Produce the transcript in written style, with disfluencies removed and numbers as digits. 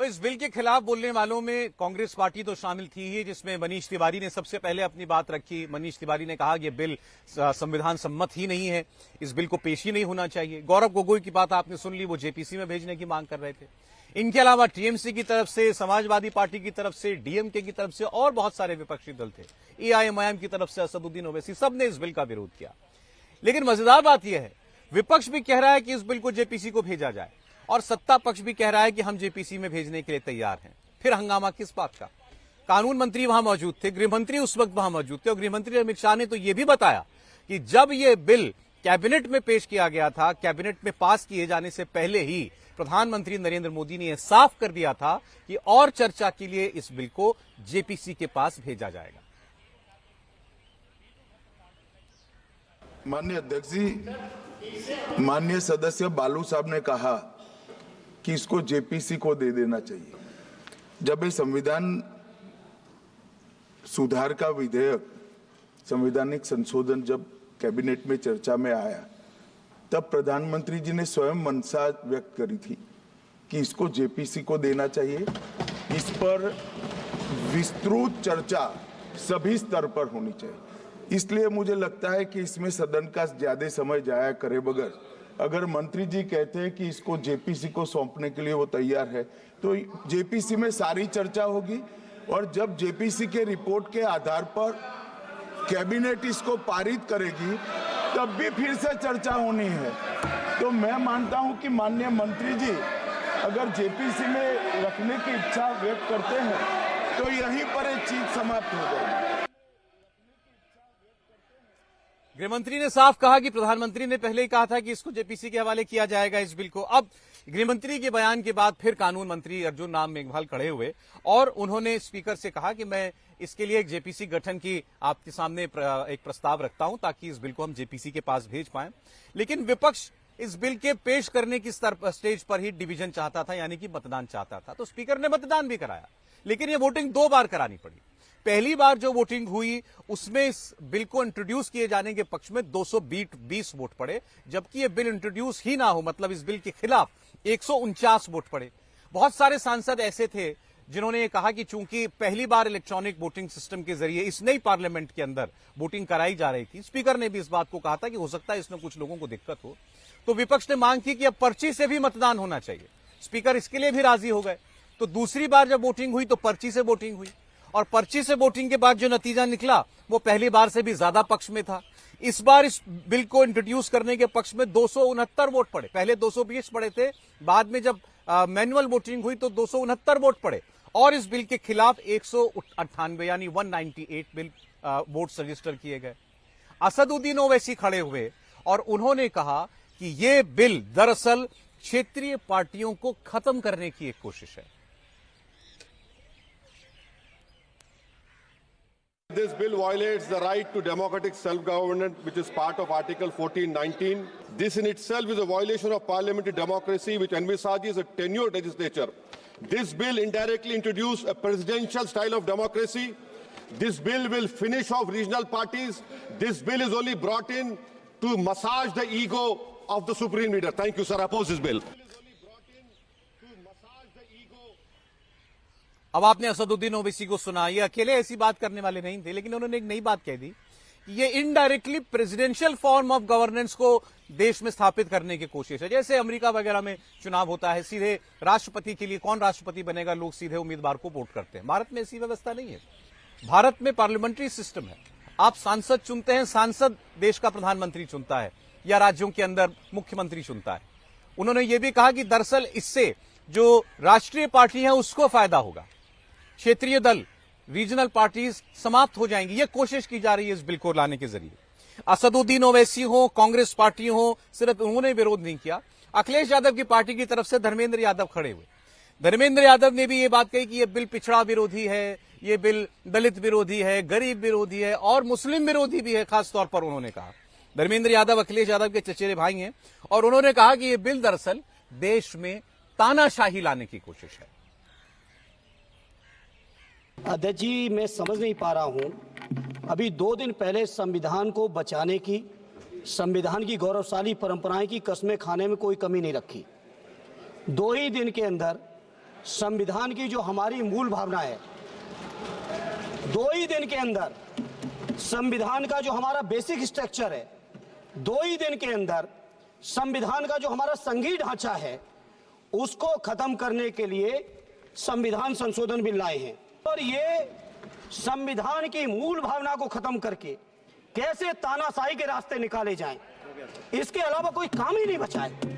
इस बिल के खिलाफ बोलने वालों में कांग्रेस पार्टी तो शामिल थी ही, जिसमें मनीष तिवारी ने सबसे पहले अपनी बात रखी। मनीष तिवारी ने कहा कि यह बिल संविधान सम्मत ही नहीं है, इस बिल को पेश ही नहीं होना चाहिए। गौरव गोगोई की बात आपने सुन ली, वो जेपीसी में भेजने की मांग कर रहे थे। इनके अलावा टीएमसी की तरफ से, समाजवादी पार्टी की तरफ से, डीएमके की तरफ से और बहुत सारे विपक्षी दल थे। एआईएमआईएम की तरफ से असदुद्दीन ओवैसी, सबने इस बिल का विरोध किया। लेकिन मजेदार बात यह है, विपक्ष भी कह रहा है कि इस बिल को जेपीसी को भेजा जाए और सत्ता पक्ष भी कह रहा है कि हम जेपीसी में भेजने के लिए तैयार हैं। फिर हंगामा किस बात का? कानून मंत्री वहां मौजूद थे, गृहमंत्री उस वक्त वहां मौजूद थे और गृहमंत्री अमित शाह ने तो यह भी बताया कि जब यह बिल कैबिनेट में पेश किया गया था, कैबिनेट में पास किए जाने से पहले ही प्रधानमंत्री नरेंद्र मोदी ने यह साफ कर दिया था कि और चर्चा के लिए इस बिल को जेपीसी के पास भेजा जाएगा। माननीय अध्यक्ष जी, माननीय सदस्य बालू साहब ने कहा कि इसको जेपीसी को दे देना चाहिए। जब ये संविधान सुधार का विधेयक, संवैधानिक संशोधन जब कैबिनेट में चर्चा में आया, तब प्रधानमंत्री जी ने स्वयं मंशा व्यक्त करी थी कि इसको जेपीसी को देना चाहिए। इस पर विस्तृत चर्चा सभी स्तर पर होनी चाहिए। इसलिए मुझे लगता है कि इसमें सदन का ज्यादा समय जाया करे बगैर, अगर मंत्री जी कहते हैं कि इसको जेपीसी को सौंपने के लिए वो तैयार है, तो जेपीसी में सारी चर्चा होगी और जब जेपीसी के रिपोर्ट के आधार पर कैबिनेट इसको पारित करेगी, तब भी फिर से चर्चा होनी है। तो मैं मानता हूं कि माननीय मंत्री जी अगर जेपीसी में रखने की इच्छा व्यक्त करते हैं तो यहीं पर एक चीज समाप्त हो जाएगी। गृहमंत्री ने साफ कहा कि प्रधानमंत्री ने पहले ही कहा था कि इसको जेपीसी के हवाले किया जाएगा इस बिल को। अब गृहमंत्री के बयान के बाद फिर कानून मंत्री अर्जुन राम मेघवाल खड़े हुए और उन्होंने स्पीकर से कहा कि मैं इसके लिए एक जेपीसी गठन की आपके सामने एक प्रस्ताव रखता हूं ताकि इस बिल को हम जेपीसी के पास भेज पाएं। लेकिन विपक्ष इस बिल के पेश करने की स्टेज पर ही डिवीजन चाहता था, यानी कि मतदान चाहता था। तो स्पीकर ने मतदान भी कराया, लेकिन यह वोटिंग 2 बार करानी पड़ी। पहली बार जो वोटिंग हुई उसमें इस बिल को इंट्रोड्यूस किए जाने के पक्ष में 220 वोट पड़े, जबकि यह बिल इंट्रोड्यूस ही ना हो, मतलब इस बिल के खिलाफ 149 वोट पड़े। बहुत सारे सांसद ऐसे थे जिन्होंने ये कहा कि चूंकि पहली बार इलेक्ट्रॉनिक वोटिंग सिस्टम के जरिए इस नई पार्लियामेंट के अंदर वोटिंग कराई जा रही थी, स्पीकर ने भी इस बात को कहा था कि हो सकता है इसमें कुछ लोगों को दिक्कत हो, तो विपक्ष ने मांग की कि अब पर्ची से भी मतदान होना चाहिए। स्पीकर इसके लिए भी राजी हो गए। तो दूसरी बार जब वोटिंग हुई तो पर्ची से वोटिंग हुई और पर्ची से वोटिंग के बाद जो नतीजा निकला वो पहली बार से भी ज्यादा पक्ष में था। इस बार इस बिल को इंट्रोड्यूस करने के पक्ष में 269 वोट पड़े, पहले 220 पड़े थे, बाद में जब मैनुअल वोटिंग हुई तो 269 वोट पड़े और इस बिल के खिलाफ 198 यानी 198 बिल वोट रजिस्टर किए गए। असदुद्दीन ओवैसी खड़े हुए और उन्होंने कहा कि यह बिल दरअसल क्षेत्रीय पार्टियों को खत्म करने की एक कोशिश है। This bill violates the right to democratic self-government, which is part of Article 14(19). This in itself is a violation of parliamentary democracy, which envisages a tenured legislature. This bill indirectly introduces a presidential style of democracy. This bill will finish off regional parties. This bill is only brought in to massage the ego of the supreme leader. Thank you, sir. I oppose this bill. अब आपने असदुद्दीन ओवैसी को सुना, ये अकेले ऐसी बात करने वाले नहीं थे, लेकिन उन्होंने एक नई बात कह दी कि ये indirectly presidential form of governance को देश में स्थापित करने की कोशिश है। जैसे अमेरिका वगैरह में चुनाव होता है, सीधे राष्ट्रपति के लिए कौन राष्ट्रपति बनेगा, लोग सीधे उम्मीदवार को वोट करते हैं। भारत में ऐसी व्यवस्था नहीं है। भारत में पार्लियामेंट्री सिस्टम है। आप सांसद चुनते हैं, सांसद देश का प्रधानमंत्री चुनता है या राज्यों के अंदर मुख्यमंत्री चुनता है। उन्होंने ये भी कहा कि दरअसल इससे जो राष्ट्रीय पार्टी है उसको फायदा होगा, क्षेत्रीय दल, रीजनल पार्टीज समाप्त हो जाएंगी। यह कोशिश की जा रही है इस बिल को लाने के जरिए। असदुद्दीन ओवैसी हो, कांग्रेस पार्टी हो, सिर्फ उन्होंने विरोध नहीं किया, अखिलेश यादव की पार्टी की तरफ से धर्मेंद्र यादव खड़े हुए। धर्मेंद्र यादव ने भी ये बात कही कि यह बिल पिछड़ा विरोधी है, यह बिल दलित विरोधी है, गरीब विरोधी है और मुस्लिम विरोधी भी है। खासतौर पर उन्होंने कहा, धर्मेंद्र यादव अखिलेश यादव के चचेरे भाई हैं और उन्होंने कहा कि यह बिल दरअसल देश में तानाशाही लाने की कोशिश है। अध्यक्ष जी, मैं समझ नहीं पा रहा हूं, अभी 2 दिन पहले संविधान को बचाने की, संविधान की गौरवशाली परंपराएं की कस्में खाने में कोई कमी नहीं रखी। 2 ही दिन के अंदर संविधान की जो हमारी मूल भावना है, 2 ही दिन के अंदर संविधान का जो हमारा बेसिक स्ट्रक्चर है, 2 ही दिन के अंदर संविधान का जो हमारा संघीय ढांचा है, उसको खत्म करने के लिए संविधान संशोधन बिल लाए हैं। और ये संविधान की मूल भावना को खत्म करके कैसे तानाशाही के रास्ते निकाले जाएं, इसके अलावा कोई काम ही नहीं बचा है।